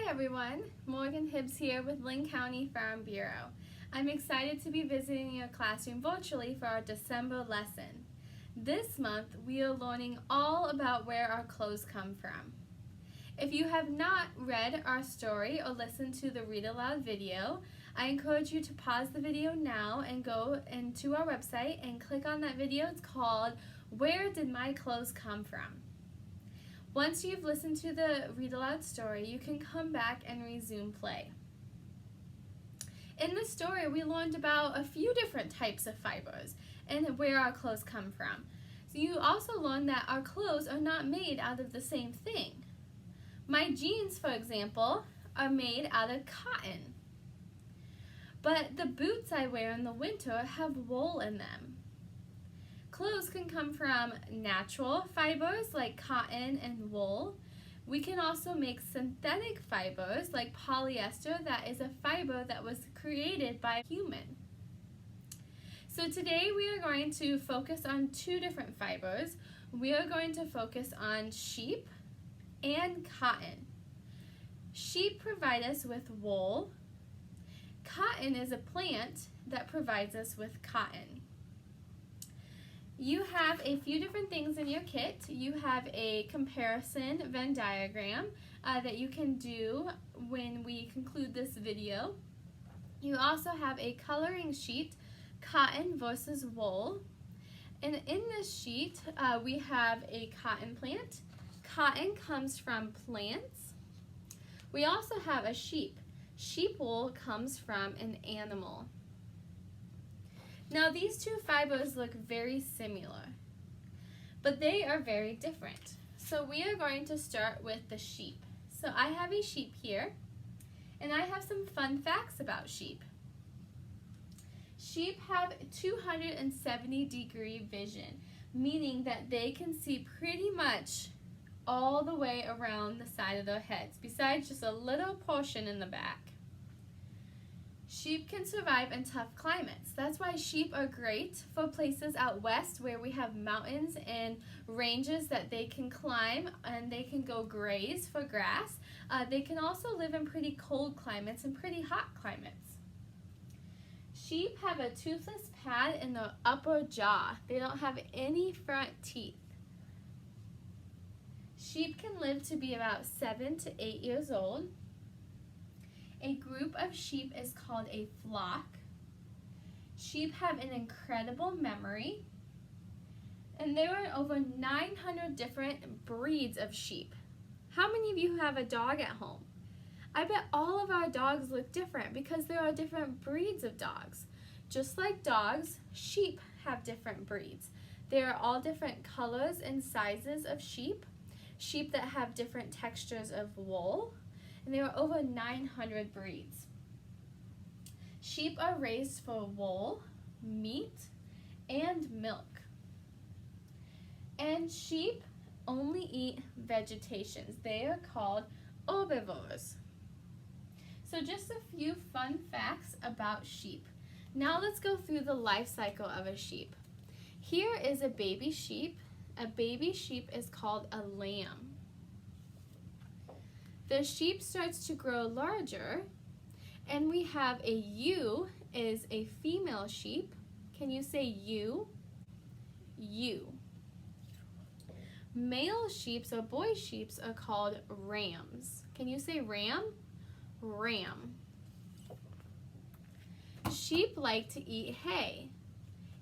everyone, Morgan Hibbs here with Linn County Farm Bureau. I'm excited to be visiting your classroom virtually for our December lesson. This month we are learning all about where our clothes come from. If you have not read our story or listened to the Read Aloud video, I encourage you to pause the video now and go into our website and click on that video. It's called Where Did My Clothes Come From? Once you've listened to the Read Aloud story, you can come back and resume play. In the story, we learned about a few different types of fibers and where our clothes come from. So you also learned that our clothes are not made out of the same thing. My jeans, for example, are made out of cotton. But the boots I wear in the winter have wool in them. Clothes can come from natural fibers like cotton and wool. We can also make synthetic fibers like polyester, that is a fiber that was created by a human. So today we are going to focus on two different fibers. We are going to focus on sheep and cotton. Sheep provide us with wool. Cotton is a plant that provides us with cotton. You have a few different things in your kit. You have a comparison Venn diagram that you can do when we conclude this video. You also have a coloring sheet, cotton versus wool. And in this sheet, we have a cotton plant. Cotton comes from plants. We also have a sheep. Sheep wool comes from an animal. Now these two fibers look very similar, but they are very different. So we are going to start with the sheep. So I have a sheep here, and I have some fun facts about sheep. Sheep have 270-degree vision, meaning that they can see pretty much all the way around the side of their heads, besides just a little portion in the back. Sheep can survive in tough climates. That's why sheep are great for places out west where we have mountains and ranges that they can climb, and they can go graze for grass. They can also live in pretty cold climates and pretty hot climates. Sheep have a toothless pad in the upper jaw. They don't have any front teeth. Sheep can live to be about 7 to 8 years old. A group of sheep is called a flock. Sheep have an incredible memory. And there are over 900 different breeds of sheep. How many of you have a dog at home? I bet all of our dogs look different because there are different breeds of dogs. Just like dogs, sheep have different breeds. There are all different colors and sizes of sheep. Sheep that have different textures of wool. And there are over 900 breeds. Sheep are raised for wool, meat, and milk. And sheep only eat vegetations. They are called herbivores. So just a few fun facts about sheep. Now let's go through the life cycle of a sheep. Here is a baby sheep. A baby sheep is called a lamb. The sheep starts to grow larger, and we have a ewe is a female sheep. Can you say ewe? Ewe. Male sheep or boy sheep are called rams. Can you say ram? Ram. Sheep like to eat hay.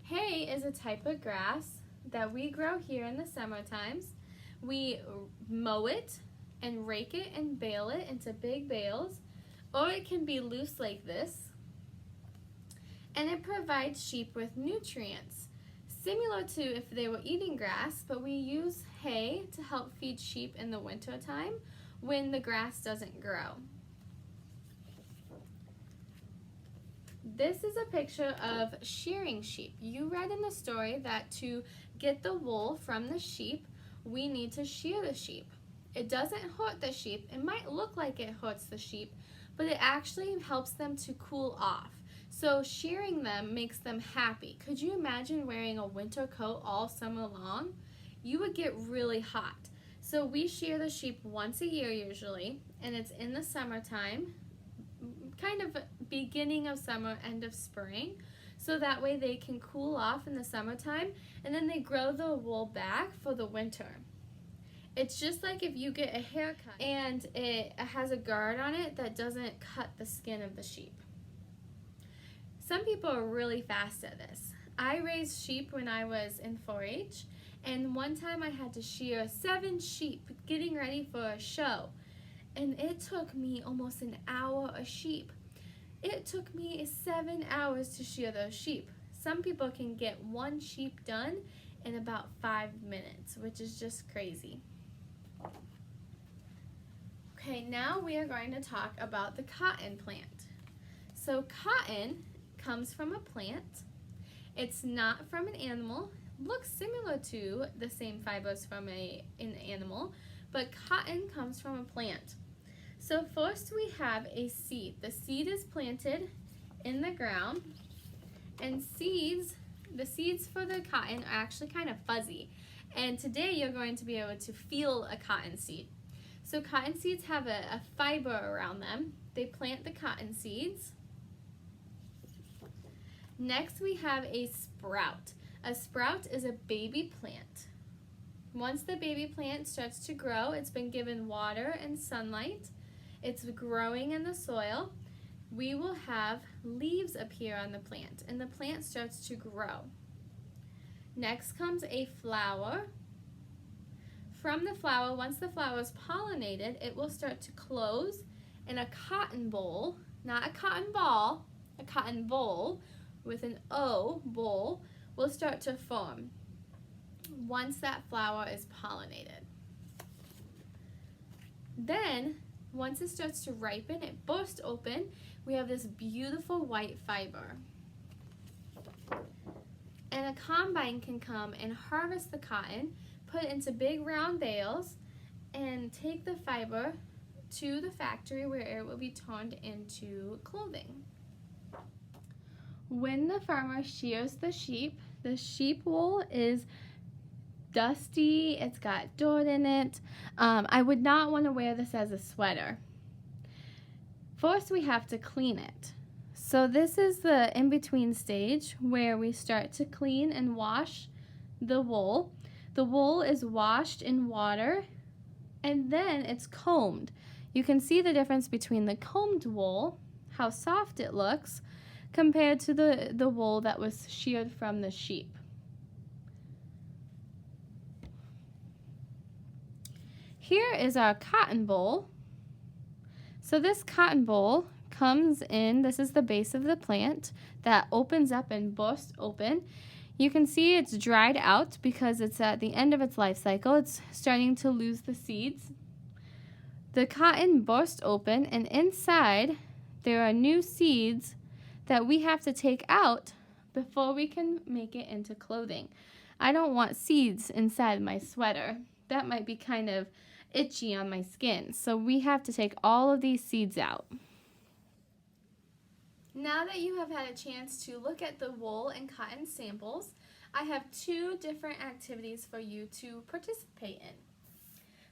Hay is a type of grass that we grow here in the summer times. We mow it and rake it and bale it into big bales, or it can be loose like this. And it provides sheep with nutrients, similar to if they were eating grass, but we use hay to help feed sheep in the winter time when the grass doesn't grow. This is a picture of shearing sheep. You read in the story that to get the wool from the sheep, we need to shear the sheep. It doesn't hurt the sheep. It might look like it hurts the sheep, but it actually helps them to cool off. So shearing them makes them happy. Could you imagine wearing a winter coat all summer long? You would get really hot. So we shear the sheep once a year usually, and it's in the summertime, kind of beginning of summer, end of spring, so that way they can cool off in the summertime, and then they grow the wool back for the winter. It's just like if you get a haircut and it has a guard on it that doesn't cut the skin of the sheep. Some people are really fast at this. I raised sheep when I was in 4-H, and one time I had to shear 7 sheep getting ready for a show, and it took me almost an hour a sheep. It took me 7 hours to shear those sheep. Some people can get 1 sheep done in about 5 minutes, which is just crazy. Okay, now we are going to talk about the cotton plant. So cotton comes from a plant. It's not from an animal. Looks similar to the same fibers from an animal, but cotton comes from a plant. So first we have a seed. The seed is planted in the ground, and the seeds for the cotton are actually kind of fuzzy. And today you're going to be able to feel a cotton seed. So cotton seeds have a fiber around them. They plant the cotton seeds. Next we have a sprout. A sprout is a baby plant. Once the baby plant starts to grow, it's been given water and sunlight. It's growing in the soil. We will have leaves appear on the plant, and the plant starts to grow. Next comes a flower. From the flower, once the flower is pollinated, it will start to close, and a cotton boll, not a cotton ball, a cotton boll with an O, boll, will start to form once that flower is pollinated. Then, once it starts to ripen, it bursts open. We have this beautiful white fiber. And a combine can come and harvest the cotton, put it into big round bales, and take the fiber to the factory where it will be turned into clothing. When the farmer shears the sheep wool is dusty, it's got dirt in it. I would not want to wear this as a sweater. First we have to clean it. So this is the in-between stage where we start to clean and wash the wool. The wool is washed in water and then it's combed. You can see the difference between the combed wool, how soft it looks, compared to the wool that was sheared from the sheep. Here is our cotton boll. So this cotton boll comes in, this is the base of the plant that opens up and bursts open. You can see it's dried out because it's at the end of its life cycle. It's starting to lose the seeds. The cotton bursts open, and inside there are new seeds that we have to take out before we can make it into clothing. I don't want seeds inside my sweater. That might be kind of itchy on my skin, so we have to take all of these seeds out. Now that you have had a chance to look at the wool and cotton samples, I have 2 different activities for you to participate in.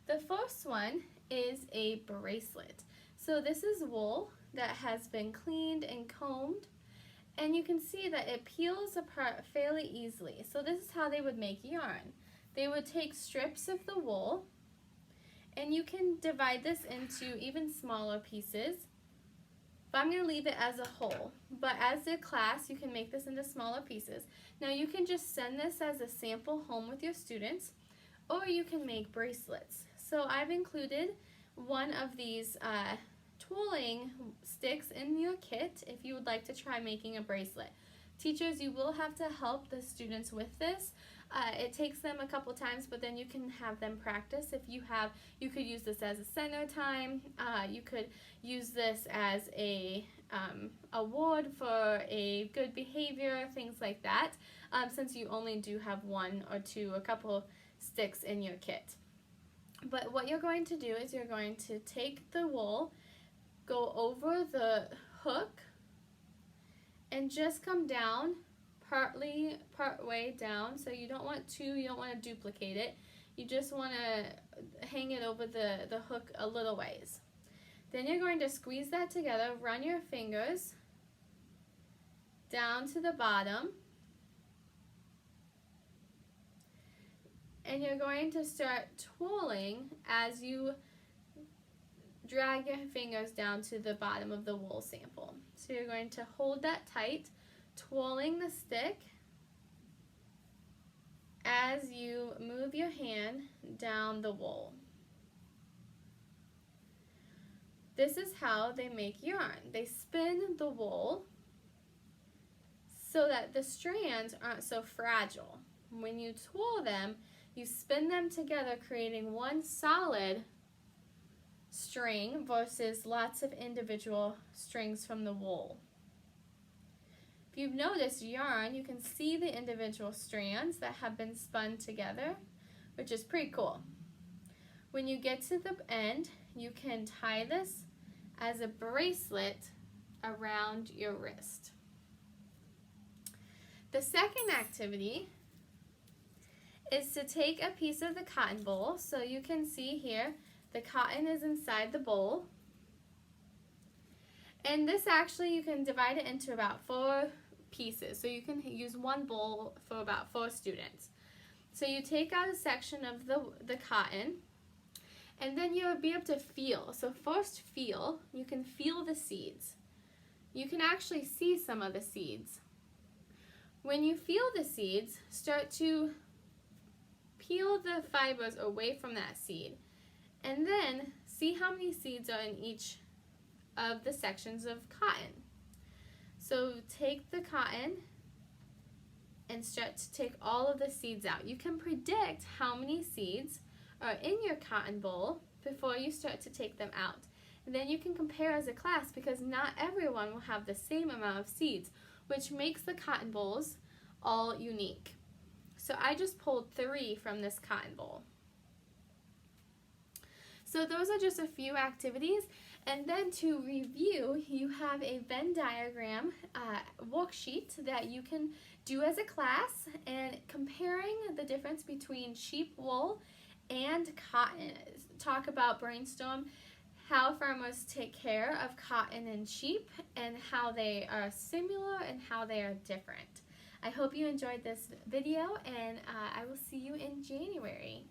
The first one is a bracelet. So this is wool that has been cleaned and combed, and you can see that it peels apart fairly easily. So this is how they would make yarn. They would take strips of the wool, and you can divide this into even smaller pieces. But I'm going to leave it as a whole. But as a class, you can make this into smaller pieces. Now you can just send this as a sample home with your students, or you can make bracelets. So I've included one of these tooling sticks in your kit if you would like to try making a bracelet. Teachers, you will have to help the students with this. It takes them a couple times, but then you can have them practice. You could use this as a center time. You could use this as a award for a good behavior, things like that, since you only do have 1 or 2, a couple sticks in your kit. But what you're going to do is you're going to take the wool, go over the hook, and just come down part way down. So you don't want to duplicate it. You just want to hang it over the hook a little ways. Then you're going to squeeze that together, run your fingers down to the bottom, and you're going to start twirling as you drag your fingers down to the bottom of the wool sample. So you're going to hold that tight, twirling the stick as you move your hand down the wool. This is how they make yarn. They spin the wool so that the strands aren't so fragile. When you twirl them, you spin them together, creating one solid string versus lots of individual strings from the wool. If you've noticed yarn, you can see the individual strands that have been spun together, which is pretty cool. When you get to the end, you can tie this as a bracelet around your wrist. The second activity is to take a piece of the cotton boll. So you can see here, the cotton is inside the bowl. And this actually, you can divide it into about 4 pieces. So you can use one bowl for about 4 students. So you take out a section of the cotton, and then you'll be able to feel. So first feel, you can feel the seeds. You can actually see some of the seeds. When you feel the seeds, start to peel the fibers away from that seed. And then see how many seeds are in each of the sections of cotton. So take the cotton and start to take all of the seeds out. You can predict how many seeds are in your cotton boll before you start to take them out. And then you can compare as a class, because not everyone will have the same amount of seeds, which makes the cotton bolls all unique. So I just pulled 3 from this cotton boll. So those are just a few activities. And then to review, you have a Venn diagram worksheet that you can do as a class, and comparing the difference between sheep wool and cotton. Talk about, brainstorm how farmers take care of cotton and sheep, and how they are similar and how they are different. I hope you enjoyed this video, and I will see you in January.